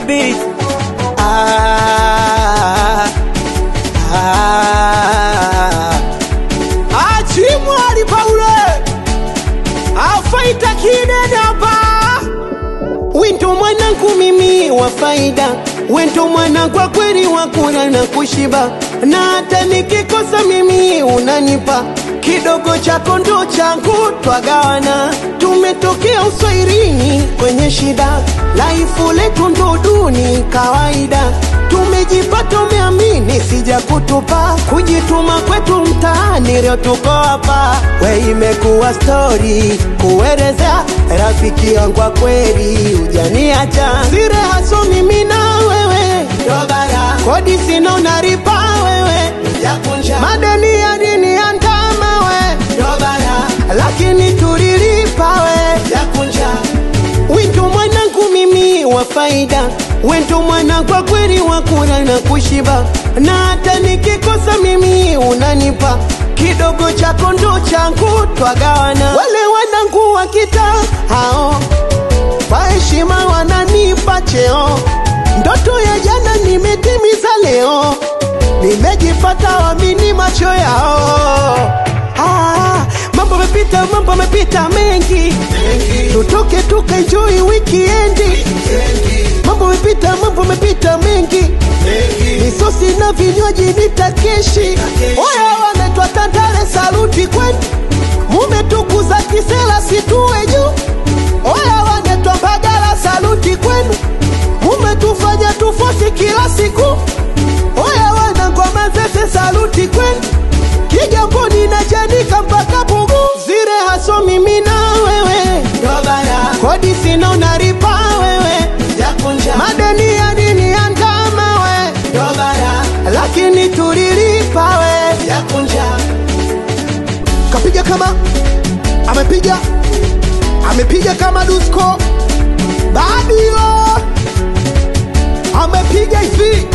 beat. Achimwali Paule afaita kidede hapa. Wento mwanangu mimi wa faida, wento mwana kwa kweli wakula na kushiba, na hata nikikosa mimi unanipa kidogo chako ndo changu twagawana. Tumetokea uswairini kwenye shida, laifu letu ndo duni kawaida. Tumejipata umeamini sija kutupa, kujituma kwetu mtaani leo tuko hapa. We imekuwa story kuelezea rafiki yangu kwa kweli hujaniacha. Sire haso mimi na wewe dobara, kodi sina unaripa wewe hujakunja, madeni ya dini andama we dobara, lakini tulilipa we hujakunja. Wento mwanangu mimi wa faida, wento mwana kwa kweli wakula na kushiba, na hata nikikosa mimi unanipa kidogo chako ndo changu twagawana. Wale wanangu wa kita hao kwa heshima wananipa cheo, ndoto ya jana nimetimiza leo, nimejipata wamini macho yao. Mambo mepita mengi, tutoke tukaenjoy weekendi. Mambo mepita mengi, misosi na vinywaji nitakeshi. Oya wanaitwa Tandale saluti kwenu, mumetukuza kisela situwe juu. Oya wanaitwa Mbagala saluti kwenu, mumetufanya tufosi kila siku. Oya wanangwa Manzese saluti kwenu, Kigamboni na Chanika mpaka Pugu. Zire haso mimi na wewe dobara, kodi sina unaripa wewe hujakunja, madeni ya dini andama we dobara, lakini tulilipa we hujakunja. Kapiga kama amepiga kama Dusko Badio, amepiga hivi